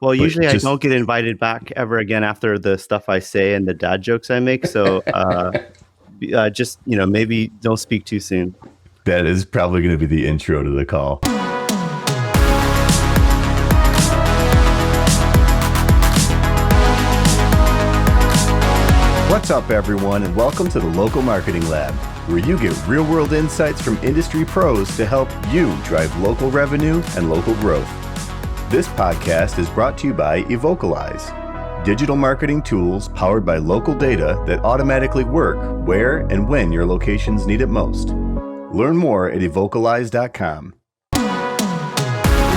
Well, but usually I just don't get invited back ever again after the stuff I say and the dad jokes I make. So just, maybe don't speak too soon. that is probably going to be the intro to the call. What's up, everyone, and welcome to the Local Marketing Lab, where you get real-world insights from industry pros to help you drive local revenue and local growth. This podcast is brought to you by Evocalize, digital marketing tools powered by local data that automatically work where and when your locations need it most. Learn more at evocalize.com.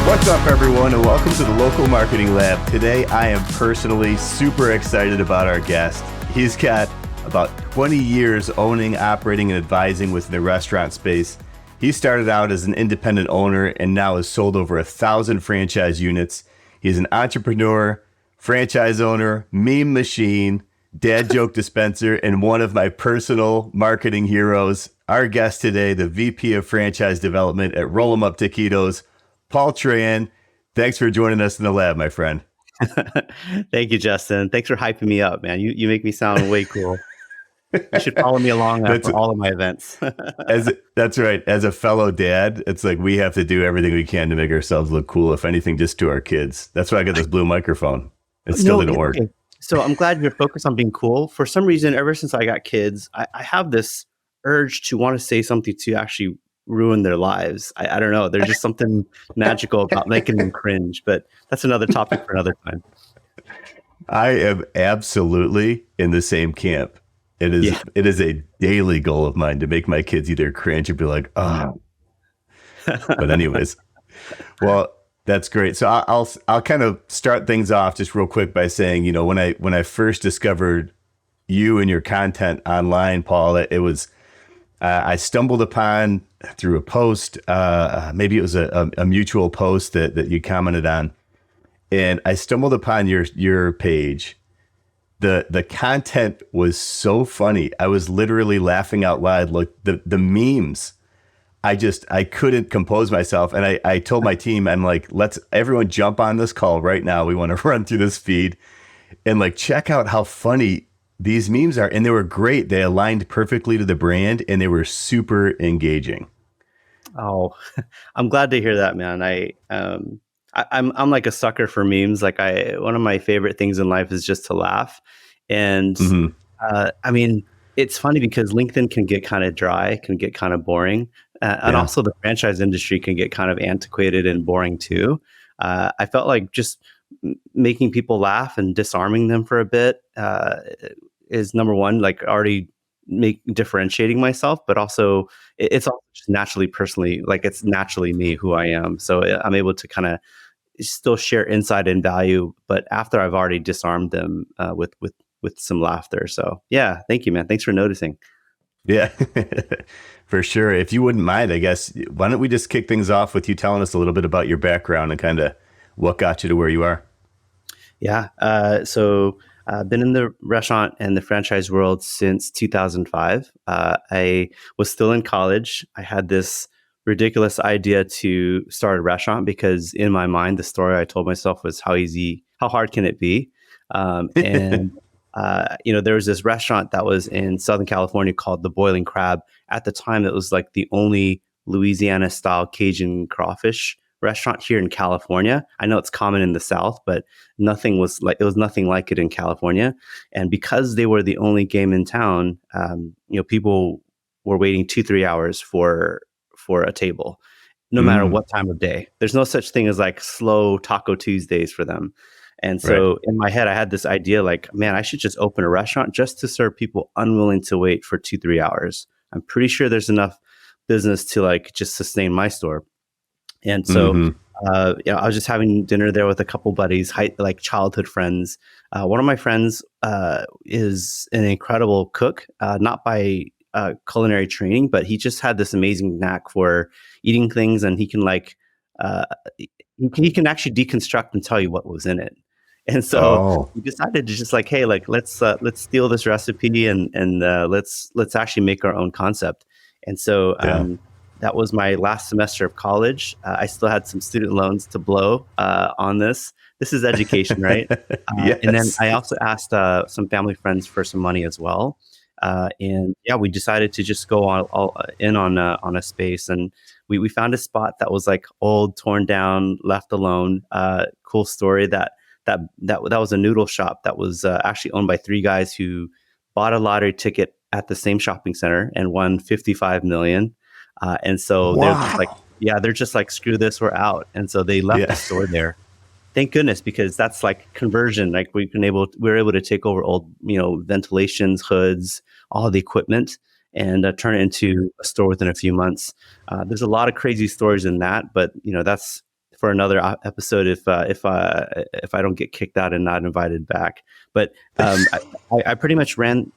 What's up, everyone, and welcome to the Local Marketing Lab. Today, I am personally super excited about our guest. He's got about 20 years owning, operating, and advising within the restaurant space. He started out as an independent owner and now has sold over 1,000 franchise units. He's an entrepreneur, franchise owner, meme machine, dad joke dispenser, and one of my personal marketing heroes. Our guest today, the VP of Franchise Development at Roll 'em Up Taquitos, Paul Tran. Thanks for joining us in the lab, my friend. Thank you, Justin. Thanks for hyping me up, man. You make me sound way cool. You should follow me along for all of my events. That's right. As a fellow dad, it's like we have to do everything we can to make ourselves look cool, if anything, just to our kids. That's why I got this blue microphone. It still didn't work. Okay. So I'm glad you're focused on being cool. For some reason, ever since I got kids, I have this urge to want to say something to actually ruin their lives. I don't know. There's just something magical about making them cringe, but that's another topic for another time. I am absolutely in the same camp. It is a daily goal of mine to make my kids either cringe or be like, oh. But anyways, well, that's great. So I'll kind of start things off just real quick by saying, when I first discovered you and your content online, Paul, it was I stumbled upon through a post. Maybe it was a mutual post that you commented on, and I stumbled upon your page. The content was so funny. I was literally laughing out loud. Like the memes, I couldn't compose myself. And I told my team, I'm like, let's everyone jump on this call right now. We want to run through this feed and check out how funny these memes are. And they were great. They aligned perfectly to the brand and they were super engaging. Oh, I'm glad to hear that, man. I'm like a sucker for memes. One of my favorite things in life is just to laugh. And I mean, it's funny because LinkedIn can get kind of dry, can get kind of boring. And also the franchise industry can get kind of antiquated and boring too. I felt like just making people laugh and disarming them for a bit is number one, already differentiating myself, but also it's also just naturally personally, it's naturally me, who I am. So I'm able to kind of still share insight and value, but after I've already disarmed them with some laughter. So yeah, thank you, man. Thanks for noticing. Yeah, for sure. If you wouldn't mind, I guess, why don't we just kick things off with you telling us a little bit about your background and kind of what got you to where you are? Yeah. So I've been in the restaurant and the franchise world since 2005. I was still in college. I had this ridiculous idea to start a restaurant because in my mind, the story I told myself was how hard can it be? There was this restaurant that was in Southern California called the Boiling Crab. At the time, it was the only Louisiana style Cajun crawfish restaurant here in California. I know it's common in the South, but it was nothing like it in California. And because they were the only game in town, people were waiting 2-3 hours for a table, no matter what time of day. There's no such thing as slow Taco Tuesdays for them. And so in my head, I had this idea man, I should just open a restaurant just to serve people unwilling to wait for 2-3 hours. I'm pretty sure there's enough business to just sustain my store. And so, I was just having dinner there with a couple buddies, childhood friends. One of my friends is an incredible cook, not by culinary training, but he just had this amazing knack for eating things, and he can he can actually deconstruct and tell you what was in it. And so we decided to just hey, let's steal this recipe and let's actually make our own concept. And so that was my last semester of college. I still had some student loans to blow on this this is education, right? And then Yes. I also asked some family friends for some money as well. And yeah, we decided to just go all in on a space, and we found a spot that was like old, torn down, left alone. Cool story that was a noodle shop that was actually owned by three guys who bought a lottery ticket at the same shopping center and won 55 million. And so they're just like, Wow. yeah, they're just like, screw this, we're out. And so they left the Yeah. store there. Thank goodness, because that's like conversion. Like we were able to take over old, ventilations, hoods, all the equipment, and turn it into a store within a few months. There's a lot of crazy stories in that, but that's for another episode if I don't get kicked out and not invited back. But I pretty much ran.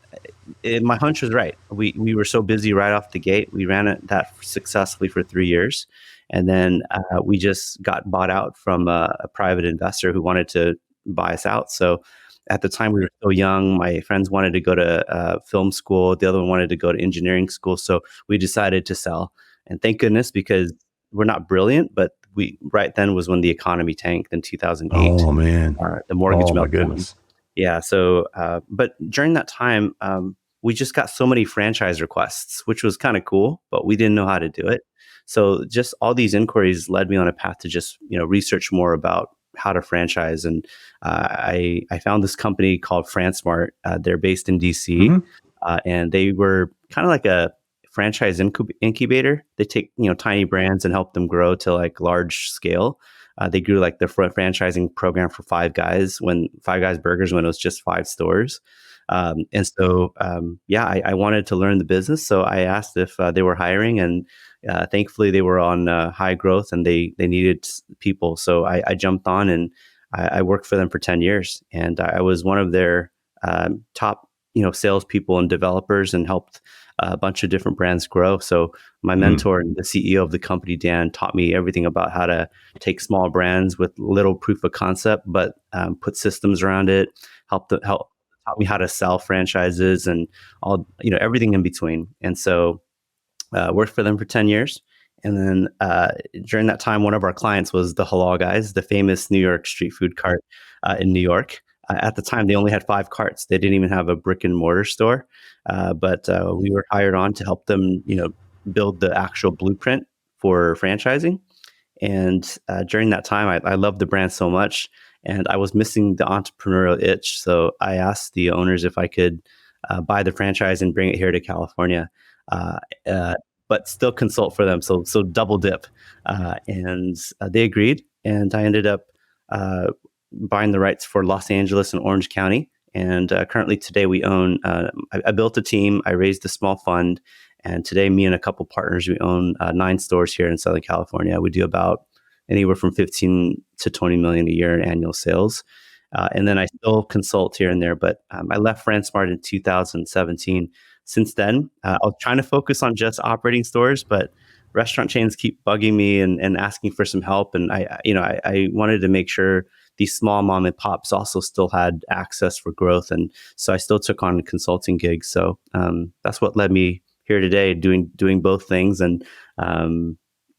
My hunch was right. We were so busy right off the gate. We ran it that successfully for 3 years, and then we just got bought out from a private investor who wanted to buy us out. So at the time we were so young. My friends wanted to go to film school. The other one wanted to go to engineering school. So we decided to sell. And thank goodness, because we're not brilliant, but we right then was when the economy tanked in 2008. Oh man. The mortgage Oh my meltdown. goodness. Yeah. So, but during that time, we just got so many franchise requests, which was kind of cool, but we didn't know how to do it. So just all these inquiries led me on a path to just, research more about how to franchise. And I found this company called FranceSmart. They're based in DC, Hmm. and they were kind of like a franchise incubator. They take, tiny brands and help them grow to like large scale. They grew like the franchising program for Five Guys when Five Guys Burgers when it was just 5 stores. And so, yeah, I wanted to learn the business. So I asked if they were hiring, and thankfully they were on high growth and they needed people. So I jumped on, and I worked for them for 10 years. And I was one of their top, salespeople and developers, and helped a bunch of different brands grow. So my Mm. mentor and the CEO of the company, Dan, taught me everything about how to take small brands with little proof of concept, but put systems around it, help taught me how to sell franchises and all, everything in between. And so worked for them for 10 years. And then during that time, one of our clients was the Halal Guys, the famous New York street food cart in New York. At the time, they only had 5 carts. They didn't even have a brick and mortar store. But we were hired on to help them, build the actual blueprint for franchising. And during that time, I loved the brand so much, and I was missing the entrepreneurial itch. So I asked the owners if I could buy the franchise and bring it here to California, uh, uh, but still consult for them. So double dip, and they agreed, and I ended up buying the rights for Los Angeles and Orange County. And currently today we own. I built a team. I raised a small fund, and today, me and a couple partners, we own 9 stores here in Southern California. We do about anywhere from 15 to 20 million a year in annual sales. And then I still consult here and there, but I left FranceSmart in 2017. Since then, I was trying to focus on just operating stores, but restaurant chains keep bugging me and asking for some help. And I wanted to make sure these small mom and pops also still had access for growth. And so I still took on consulting gigs. So that's what led me here today, doing both things. And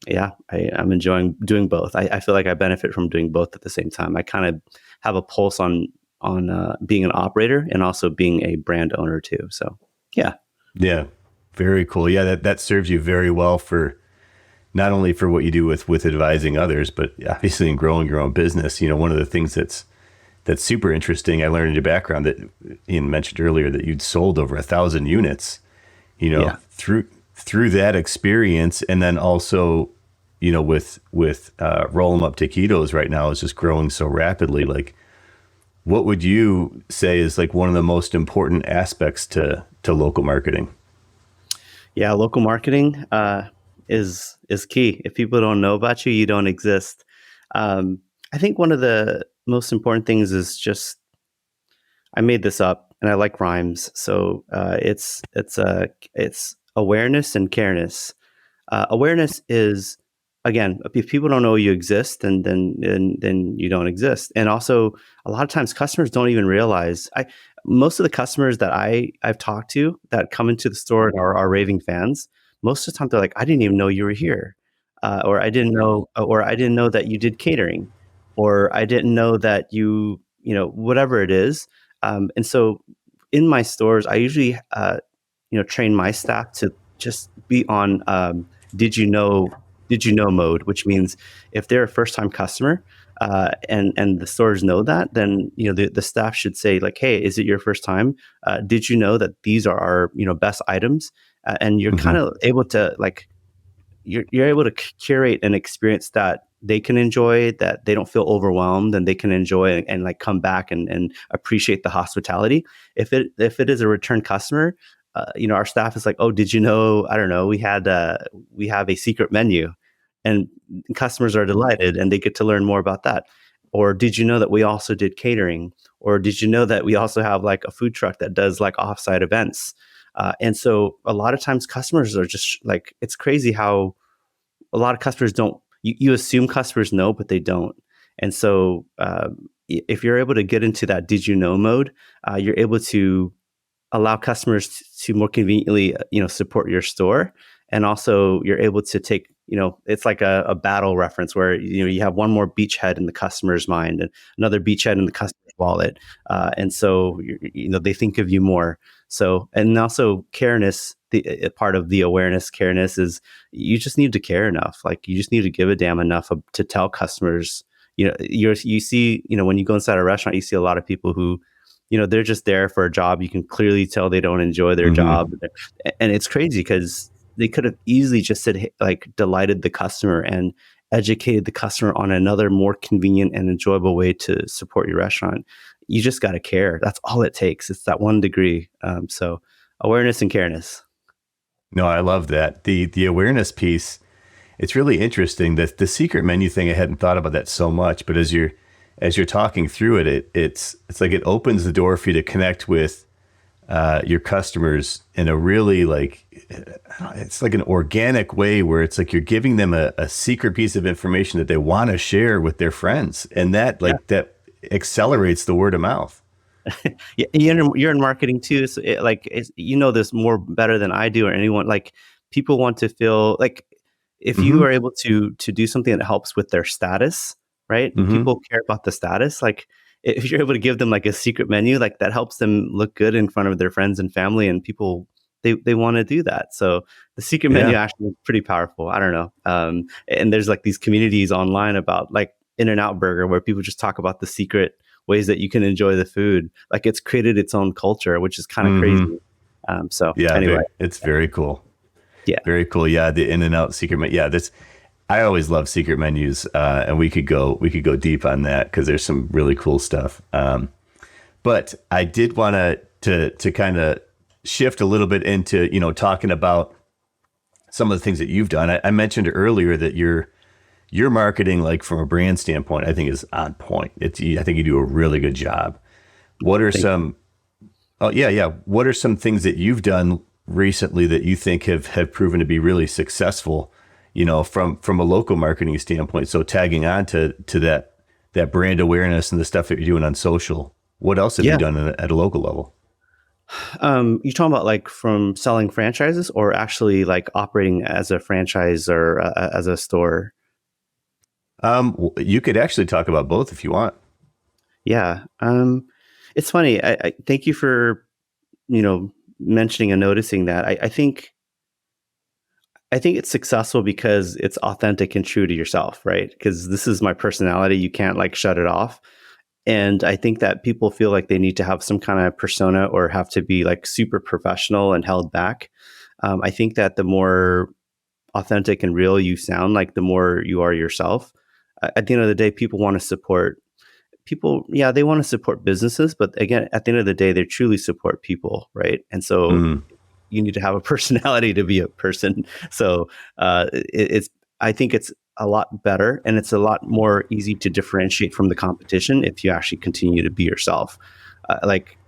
yeah, I'm enjoying doing both. I feel like I benefit from doing both at the same time. I kind of have a pulse on being an operator and also being a brand owner too. So yeah. Yeah. Very cool. Yeah, that serves you very well for not only for what you do with advising others, but obviously in growing your own business. One of the things that's super interesting, I learned in your background that Ian mentioned earlier that you'd sold over 1,000 units, Yeah. through that experience. And then also, with Roll 'em Up Taquitos right now is just growing so rapidly. Like, what would you say is like one of the most important aspects to local marketing? Yeah, local marketing is key. If people don't know about you, you don't exist. I think one of the most important things is just I made this up, and I like rhymes, so it's awareness and careness. Awareness is, again, if people don't know you exist, then you don't exist. And also, a lot of times customers don't even realize. Most of the customers that I've talked to that come into the store and are raving fans, most of the time they're like, I didn't even know you were here, or I didn't know that you did catering. or I didn't know that whatever it is. And so in my stores, I usually, train my staff to just be on did you know did you know mode, which means if they're a first time customer, and the stores know that, then the staff should say like, hey, is it your first time? Did you know that these are our best items? And you're kind Hmm. of able to like you're able to curate an experience that they can enjoy, that they don't feel overwhelmed, and they can enjoy and like come back and appreciate the hospitality. If it is a return customer, our staff is like, oh, did you know? I don't know. We have a secret menu, and customers are delighted, and they get to learn more about that. Or did you know that we also did catering? Or did you know that we also have like a food truck that does like offsite events? And so a lot of times customers are just like, it's crazy how a lot of customers don't, you assume customers know, but they don't. And so if you're able to get into that did you know mode, you're able to allow customers to more conveniently, support your store. And also you're able to take, it's like a battle reference where, you have one more beachhead in the customer's mind and another beachhead in the customer's wallet. And so, they think of you more. So, and also careness, a part of the awareness careness is you just need to care enough. Like you just need to give a damn enough to tell customers, you see, when you go inside a restaurant, you see a lot of people who, they're just there for a job. You can clearly tell they don't enjoy their Hmm. job. And it's crazy because they could have easily just said, like, delighted the customer and educated the customer on another more convenient and enjoyable way to support your restaurant. You just got to care. That's all it takes. It's that 1 degree. So awareness and careness. No, I love that. The awareness piece, it's really interesting. The secret menu thing, I hadn't thought about that so much, but as you're talking through it's like it opens the door for you to connect with your customers in a really like, it's like an organic way where it's like you're giving them a secret piece of information that they want to share with their friends, and that accelerates the word of mouth. Yeah, you're in marketing too, so you know this more better than I do or anyone. Like people want to feel like if you Hmm. are able to do something that helps with their status, right? Hmm. People care about the status. Like if you're able to give them like a secret menu, like that helps them look good in front of their friends and family, and people they want to do that. So the secret menu Yeah. actually is pretty powerful. I don't know, and there's like these communities online about like In-N-Out Burger where people just talk about the secret ways that you can enjoy the food. Like it's created its own culture, which is kind of Hmm. crazy. So Yeah. anyway, It's very cool. yeah, Very cool. Yeah. The In-N-Out secret menu. Yeah. I always love secret menus. And we could go deep on that because there's some really cool stuff. But I did want to kind of shift a little bit into, talking about some of the things that you've done. I mentioned earlier that your marketing, like from a brand standpoint, I think is on point. I think you do a really good job. What are thank some? Oh yeah, yeah. What are some things that you've done recently that you think have proven to be really successful? From a local marketing standpoint. So tagging on to that brand awareness and the stuff that you're doing on social. What else have you yeah. done at a local level? You talking about like from selling franchises or actually like operating as a franchise or as a store? You could actually talk about both if you want. Yeah. It's funny. I thank you for mentioning and noticing that. I think it's successful because it's authentic and true to yourself, right? Because this is my personality. You can't like shut it off. And I think that people feel like they need to have some kind of persona or have to be like super professional and held back. I think that the more authentic and real you sound, like the more you are yourself. At the end of the day, people want to support people. Yeah, they want to support businesses, but again, at the end of the day, they truly support people, right? And so Mm, you need to have a personality to be a person. So it's I think it's a lot better and it's a lot more easy to differentiate from the competition if you actually continue to be yourself.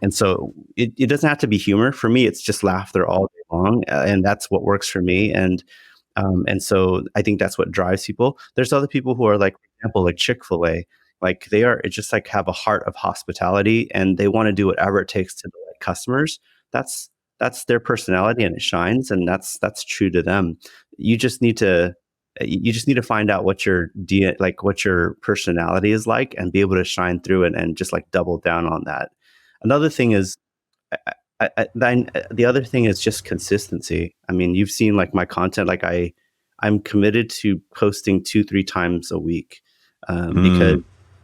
And so it doesn't have to be humor. For me, it's just laughter all day long, and that's what works for me. And so I think that's what drives people. There's other people who are like, for example, like Chick-fil-A, like they are it's just like have a heart of hospitality and they want to do whatever it takes to delight customers. That's their personality and it shines and that's true to them. You just need to You just need to find out what your like what your personality is like, and be able to shine through it, and just like double down on that. Another thing is, then the other thing is just consistency. I mean, you've seen like my content. Like I'm committed to posting 2-3 times a week, because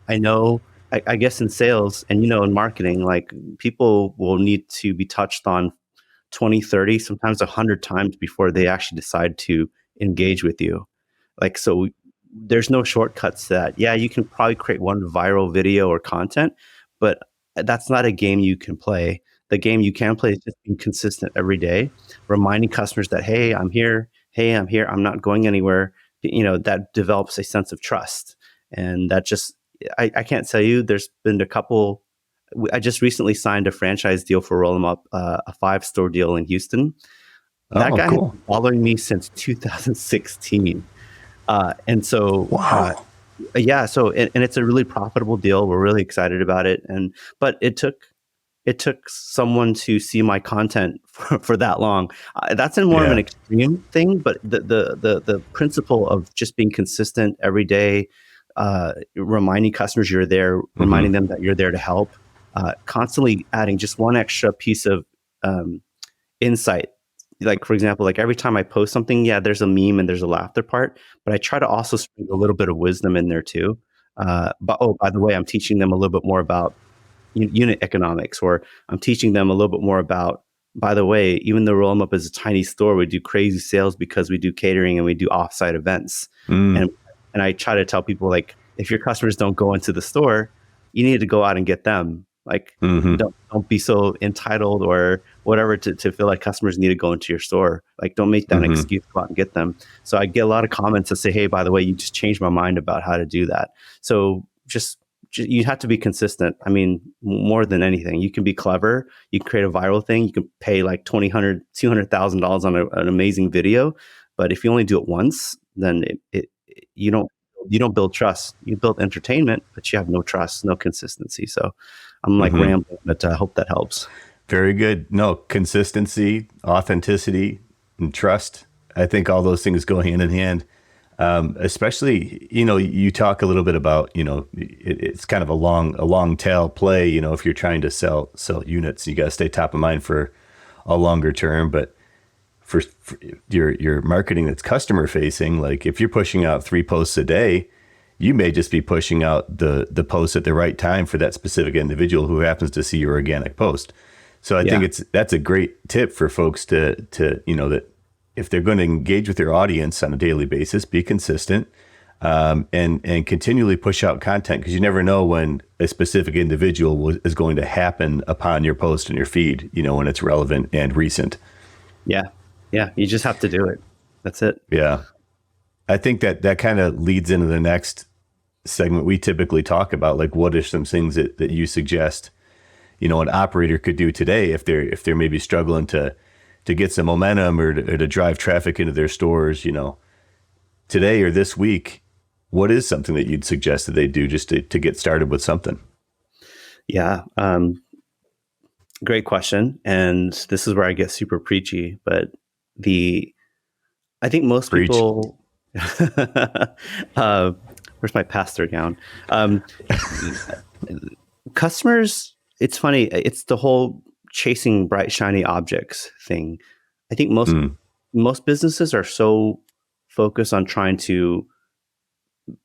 I know. I guess in sales and in marketing, like people will need to be touched on 20, 30, sometimes 100 times before they actually decide to engage with you. Like, so there's no shortcuts to that. Yeah, you can probably create one viral video or content, but that's not a game you can play. The game you can play is just being consistent every day, reminding customers that, hey, I'm here. Hey, I'm here. I'm not going anywhere. That develops a sense of trust. And that just, I can't tell you, there's been a couple. I just recently signed a franchise deal for Roll 'em Up, a 5-store deal in Houston. That Oh, guy has cool. been following me since 2016. And so, Wow. yeah, so, and it's a really profitable deal. We're really excited about it. But it took someone to see my content for that long. That's in more of an Yeah. extreme thing, but the principle of just being consistent every day, reminding customers you're there, reminding them that you're there to help, constantly adding just one extra piece of insight. Like, for example, like every time I post something, yeah, there's a meme and there's a laughter part, but I try to also sprinkle a little bit of wisdom in there too. But oh, by the way, I'm teaching them a little bit more about unit economics, or I'm teaching them a little bit more about, by the way, even though Roll 'em Up is a tiny store, we do crazy sales because we do catering and we do offsite events. Mm. And I try to tell people, like, if your customers don't go into the store, you need to go out and get them. Like, Mm-hmm. don't be so entitled or whatever to feel like customers need to go into your store. Like, don't make that an Mm-hmm. excuse to go out and get them. So I get a lot of comments that say, hey, by the way, you just changed my mind about how to do that. So just you have to be consistent. I mean, more than anything, you can be clever. You can create a viral thing. You can pay like $200,000 on an amazing video. But if you only do it once, then you don't build trust. You build entertainment, but you have no trust, no consistency. So I'm like Mm-hmm. rambling, but I hope that helps. Very good. No, consistency, authenticity, and trust. I think all those things go hand in hand. Especially, you talk a little bit about, it's kind of a long tail play. If you're trying to sell units, you got to stay top of mind for a longer term. But for your marketing that's customer facing, like if you're pushing out 3 posts a day, you may just be pushing out the post at the right time for that specific individual who happens to see your organic post. So I think that's a great tip for folks to that if they're going to engage with their audience on a daily basis, be consistent, and continually push out content, because you never know when a specific individual is going to happen upon your post and your feed, when it's relevant and recent. Yeah. You just have to do it. That's it. Yeah. I think that kind of leads into the next segment we typically talk about, like what are some things that you suggest, an operator could do today if they're maybe struggling to get some momentum or to drive traffic into their stores, today or this week. What is something that you'd suggest that they do just to get started with something? Yeah. Great question. And this is where I get super preachy, but I think most Preach. people, where's my pastor gown? Customers, it's funny. It's the whole chasing bright, shiny objects thing. I think most businesses are so focused on trying to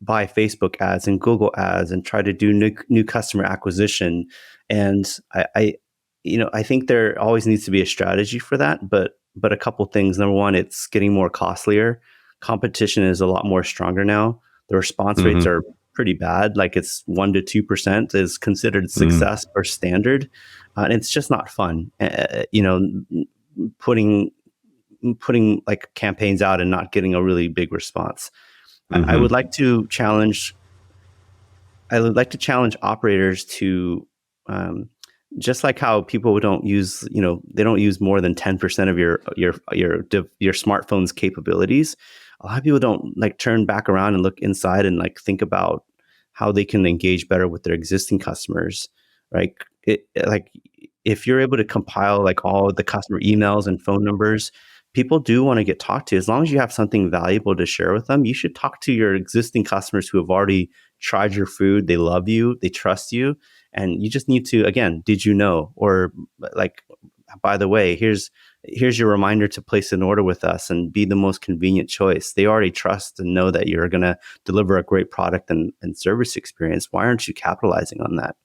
buy Facebook ads and Google ads and try to do new customer acquisition. And I think there always needs to be a strategy for that, but a couple things. Number one, it's getting more costlier. Competition is a lot more stronger now. The response rates are pretty bad. Like it's 1 to 2% is considered success or standard. And it's just not fun. Putting like campaigns out and not getting a really big response. I would like to challenge operators to, just like how people don't use, they don't use more than 10% of your smartphone's capabilities. A lot of people don't like turn back around and look inside and like think about how they can engage better with their existing customers, right? Like if you're able to compile like all the customer emails and phone numbers, people do want to get talked to. As long as you have something valuable to share with them, you should talk to your existing customers who have already tried your food. They love you, they trust you, and you just need to, again, did you know? Or like, by the way, here's your reminder to place an order with us and be the most convenient choice. They already trust and know that you're going to deliver a great product and service experience. Why aren't you capitalizing on that?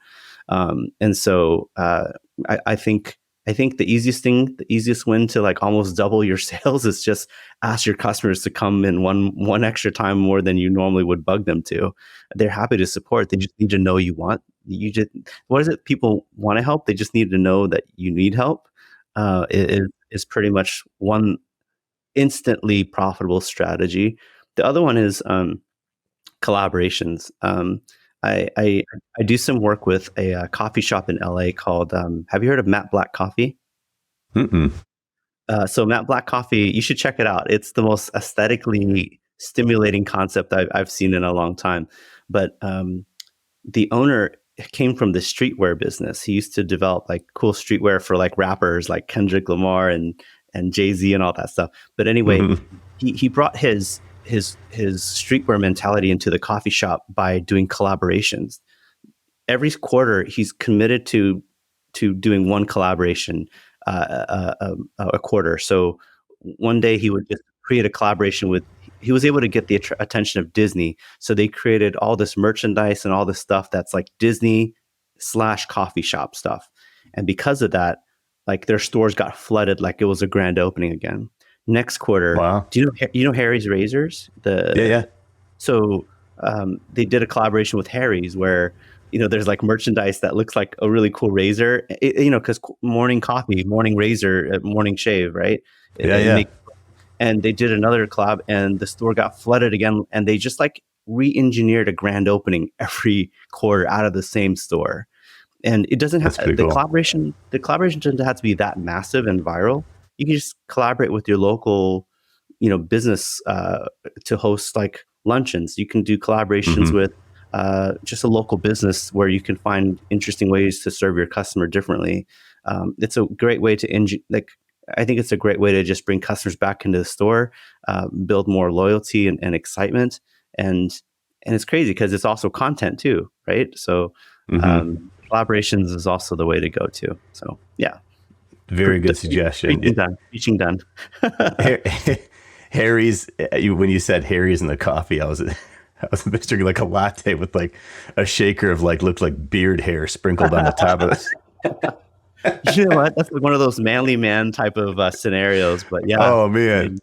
And so I think the easiest win to like almost double your sales is just ask your customers to come in one extra time more than you normally would bug them to. They're happy to support. They just need to know what is it? People want to help. They just need to know that you need help. It is pretty much one instantly profitable strategy. The other one is collaborations. I do some work with a coffee shop in LA called. Have you heard of Matt Black Coffee? Mm-mm. So Matt Black Coffee, you should check it out. It's the most aesthetically stimulating concept I've seen in a long time. But the owner came from the streetwear business. He used to develop like cool streetwear for like rappers like Kendrick Lamar and Jay-Z and all that stuff. But anyway, he brought his streetwear mentality into the coffee shop by doing collaborations. Every quarter, he's committed to doing one collaboration a quarter. So one day he would just create a collaboration with. He was able to get the attention of Disney, so they created all this merchandise and all this stuff that's like Disney/coffee shop stuff. And because of that, like their stores got flooded, like it was a grand opening again. Next quarter, wow. Do you know Harry's razors? Yeah. So they did a collaboration with Harry's where there's like merchandise that looks like a really cool razor. Because morning coffee, morning razor, morning shave, right? Yeah. And they did another collab, and the store got flooded again. And they just like re-engineered a grand opening every quarter out of the same store. And it doesn't have the cool. collaboration. The collaboration doesn't have to be that massive and viral. You can just collaborate with your local, business to host like luncheons. You can do collaborations with just a local business where you can find interesting ways to serve your customer differently. It's a great way to I think it's a great way to just bring customers back into the store, build more loyalty and excitement, and it's crazy because it's also content too, right? So collaborations is also the way to go too. So yeah. Very good suggestion. Teaching done. Harry's. When you said Harry's in the coffee, I was picturing like a latte with like a shaker of like looked like beard hair sprinkled on the top of it. You know what? That's like one of those manly man type of scenarios. But yeah. Oh man,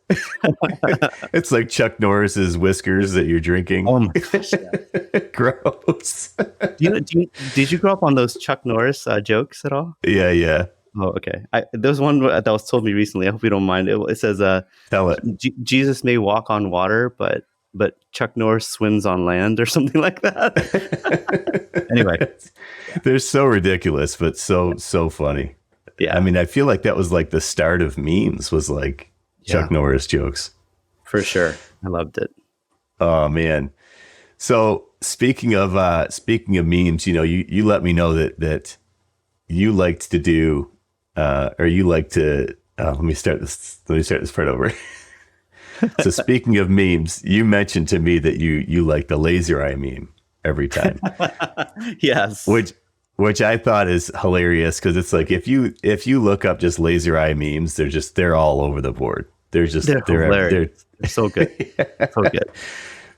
it's like Chuck Norris's whiskers that you're drinking. Oh my gosh, yeah. Gross. Did you grow up on those Chuck Norris jokes at all? Yeah. Oh, okay. There's one that was told me recently. I hope you don't mind. It says, "Tell it." Jesus may walk on water, but Chuck Norris swims on land, or something like that. Anyway, they're so ridiculous, but so funny. Yeah, I mean, I feel like that was like the start of memes. Was like Chuck Norris jokes. For sure, I loved it. Oh man. So speaking of memes, you let me know that you liked to do. Or you like to let me start this part over. So speaking of memes, you mentioned to me that you like the laser eye meme every time. Yes. Which I thought is hilarious because it's like if you look up just laser eye memes, they're all over the board. They're hilarious. They're so good. Yeah. So good.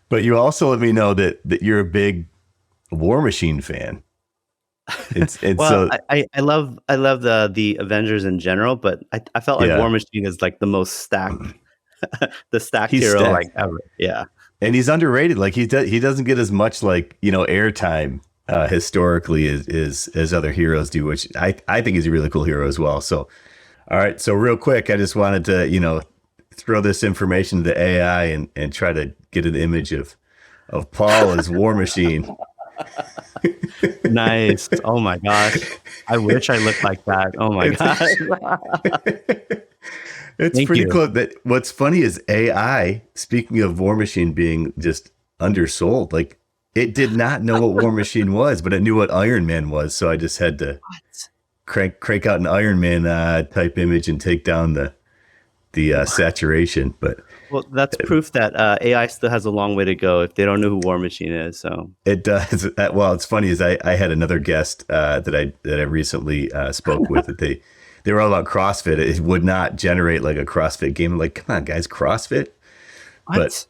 But you also let me know that you're a big War Machine fan. I love the Avengers in general, but I felt like War Machine is like the most stacked, the stacked hero like ever. Yeah, and he's underrated. Like he doesn't get as much like airtime historically as other heroes do, which I think he's a really cool hero as well. So, all right, so real quick, I just wanted to throw this information to AI and try to get an image of Paul as War Machine. Nice. Oh my gosh. I wish I looked like that. Oh my gosh. It's pretty cool. That what's funny is AI, speaking of War Machine being just undersold, like it did not know what War Machine was, but it knew what Iron Man was. So I just had to crank out an Iron Man type image and take down the the saturation, but Well, that's proof that AI still has a long way to go if they don't know who War Machine is. So it does. Well, it's funny is I had another guest that I recently spoke with that they were all about CrossFit. It would not generate like a CrossFit game. I'm like, come on, guys, CrossFit. But what?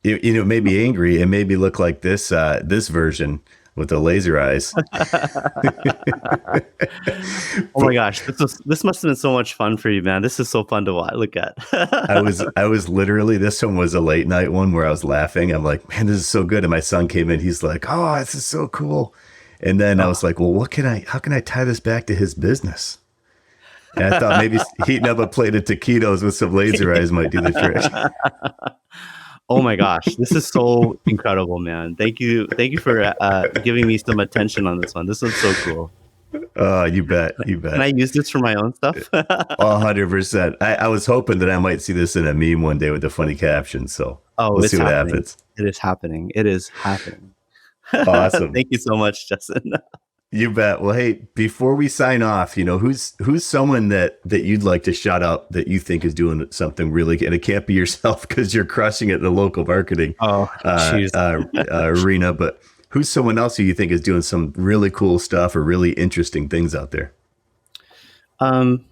it made me angry. It made me look like this version with the laser eyes. Oh my gosh, this must have been so much fun for you, man. This is so fun to look at. I was literally, this one was a late night one where I was laughing. I'm like, man, this is so good. And my son came in. He's like, oh, this is so cool. And then I was like, well, how can I tie this back to his business? And I thought maybe heating up a plate of taquitos with some laser eyes might do the trick. Oh my gosh, this is so incredible, man. Thank you for giving me some attention on this one. This was so cool. Oh, you bet. Can I use this for my own stuff? 100%. I was hoping that I might see this in a meme one day with a funny caption. So we'll see what happens. It is happening. It is happening. Awesome. Thank you so much, Justin. You bet. Well, hey, before we sign off, who's someone that you'd like to shout out that you think is doing something really good? And it can't be yourself because you're crushing it in the local marketing arena. But who's someone else who you think is doing some really cool stuff or really interesting things out there? Can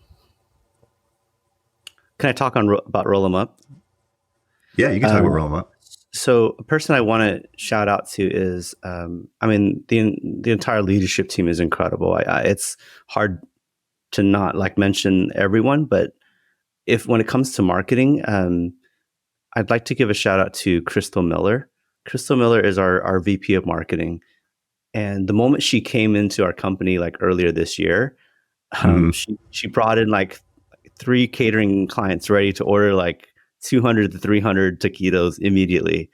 I talk about Roll 'em Up? Yeah, you can talk about Roll 'em Up. So a person I want to shout out to is, the entire leadership team is incredible. It's hard to not mention everyone, but when it comes to marketing, I'd like to give a shout out to Crystal Miller. Crystal Miller is our VP of marketing. And the moment she came into our company earlier this year, she brought in 3 catering clients ready to order 200 to 300 taquitos immediately.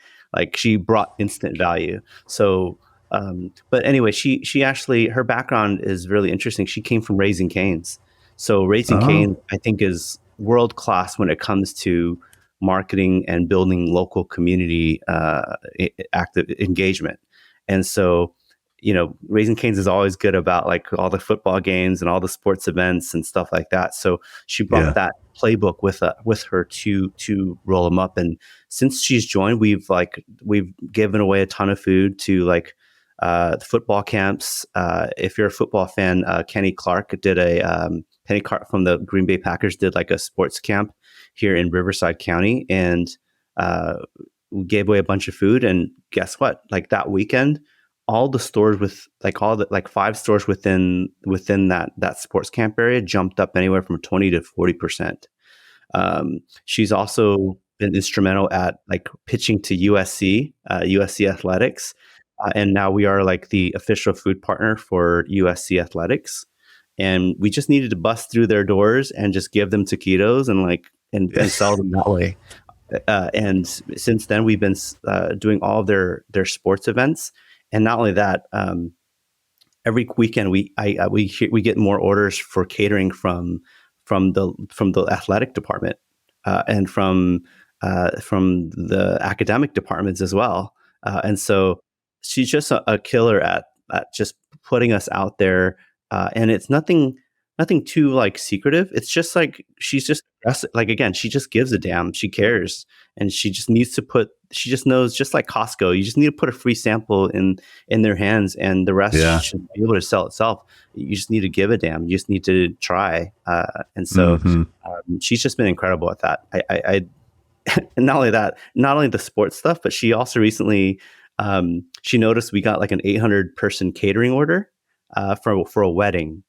She brought instant value. So, but anyway, she actually, her background is really interesting. She came from Raising Cane's. So Raising Cane's, I think, is world-class when it comes to marketing and building local community active engagement. And so, Raising Cane's is always good about all the football games and all the sports events and stuff like that. So she brought that playbook with her to Roll 'em Up. And since she's joined, we've given away a ton of food to the football camps. If you're a football fan, Kenny Clark from the Green Bay Packers did a sports camp here in Riverside County, and we gave away a bunch of food. And guess what? That weekend, all the stores with 5 stores within that sports camp area jumped up anywhere from 20 to 40%. She's also been instrumental at pitching to USC Athletics, and now we are the official food partner for USC Athletics. And we just needed to bust through their doors and just give them taquitos and sell them that way. And since then, we've been doing all of their sports events. And not only that, every weekend we get more orders for catering from the athletic department and from the academic departments as well. And so she's just a killer at just putting us out there. And it's nothing too secretive. It's just she's just aggressive. Again, she just gives a damn. She cares, and she just she just knows, just like Costco, you just need to put a free sample in their hands, and the rest should be able to sell itself. You just need to give a damn. You just need to try. And so she's just been incredible at that. I and not only that, not only the sports stuff, but she also recently she noticed we got an 800 person catering order for a wedding.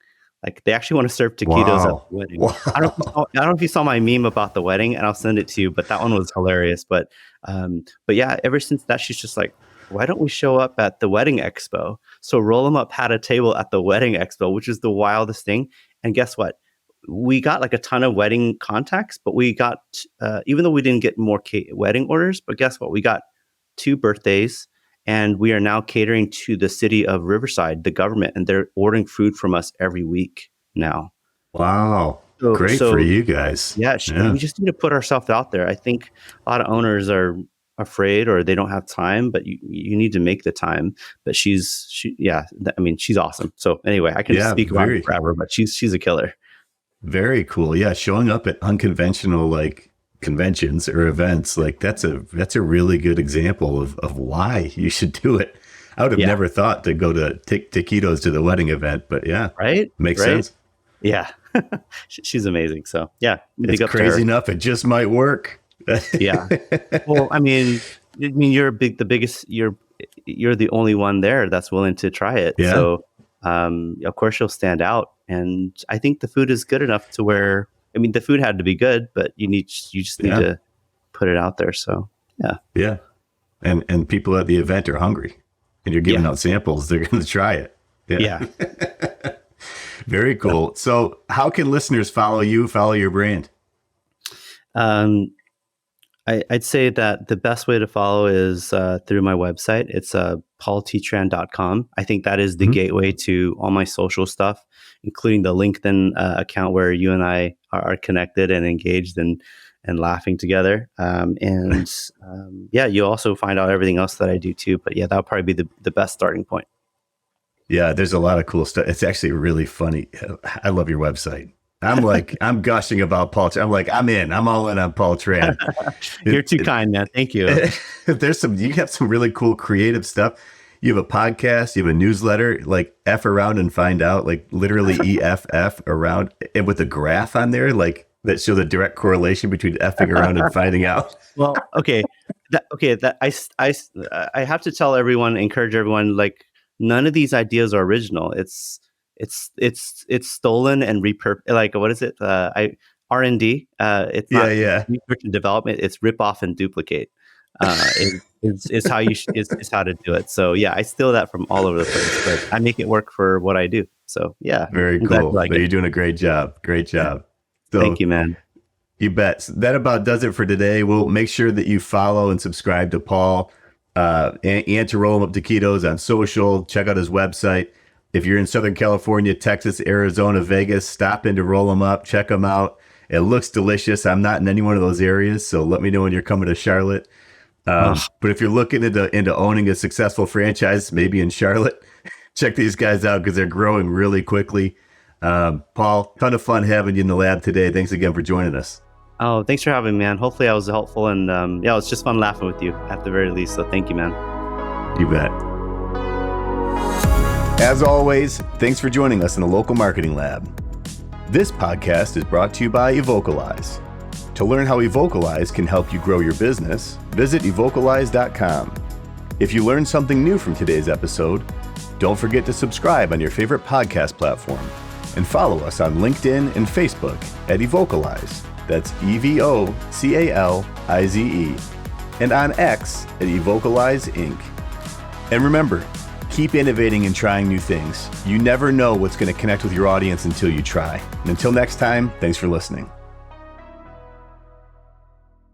They actually want to serve taquitos at the wedding. Wow. I don't know if you saw my meme about the wedding, and I'll send it to you, but that one was hilarious. But yeah, ever since that, she's just why don't we show up at the wedding expo? So Roll 'em Up had a table at the wedding expo, which is the wildest thing. And guess what? We got a ton of wedding contacts, but we got, even though we didn't get more wedding orders, but guess what? We got 2 birthdays. And we are now catering to the city of Riverside, the government, and they're ordering food from us every week now. Wow. Great for you guys. Yeah, we just need to put ourselves out there. I think a lot of owners are afraid or they don't have time, but you need to make the time. But she's awesome. So anyway, I can speak about her forever, but she's a killer. Very cool. Yeah, showing up at unconventional like conventions or events, like that's a really good example of why you should do it. I would have Yeah. never thought to go to taquitos to the wedding event, but yeah, Right. makes Right. sense. Yeah. She's amazing. So yeah, It's big up to crazy her. enough. It just might work. Yeah. Well, you're the biggest. You're the only one there that's willing to try it. Yeah. So, of course, you'll stand out. And I think the food is good enough to where, the food had to be good, but you just need to put it out there. So, yeah. Yeah. And people at the event are hungry and you're giving out samples. They're going to try it. Yeah. Very cool. So how can listeners follow your brand? I'd say that the best way to follow is through my website. It's paultran.com. I think that is the gateway to all my social stuff, including the LinkedIn account where you and I are connected and engaged and laughing together. You also find out everything else that I do too. But yeah, that'll probably be the best starting point. Yeah, there's a lot of cool stuff. It's actually really funny. I love your website. I'm gushing about Paul. I'm like, I'm all in on Paul Tran. You're too kind, man. Thank you. You have some really cool creative stuff. You have a podcast, you have a newsletter, like F around and find out, like literally EFF around, and with a graph on there, like that show the direct correlation between effing around and finding out. Well, okay. I have to encourage everyone, like, none of these ideas are original. It's stolen and repurposed. Like, what is it? R&D. It's not research and development. It's rip off and duplicate. Is how is how to do it. So yeah, I steal that from all over the place, but I make it work for what I do. So yeah, very cool. You're doing a great job. Great job. So, thank you, man. You bet. So that about does it for today. We'll make sure that you follow and subscribe to Paul and to Roll 'em Up Taquitos on social. Check out his website. If you're in Southern California, Texas, Arizona, Vegas, stop in to Roll 'em Up. Check them out. It looks delicious. I'm not in any one of those areas, so let me know when you're coming to Charlotte. But if you're looking into owning a successful franchise, maybe in Charlotte, check these guys out because they're growing really quickly. Paul, ton of fun having you in the lab today. Thanks again for joining us. Oh, thanks for having me, man. Hopefully I was helpful, and it was just fun laughing with you at the very least. So thank you, man. You bet. As always, thanks for joining us in the Local Marketing Lab. This podcast is brought to you by Evocalize. To learn how Evocalize can help you grow your business, visit evocalize.com. If you learned something new from today's episode, don't forget to subscribe on your favorite podcast platform and follow us on LinkedIn and Facebook at Evocalize. That's EVOCALIZE. And on X at Evocalize Inc. And remember, keep innovating and trying new things. You never know what's going to connect with your audience until you try. And until next time, thanks for listening.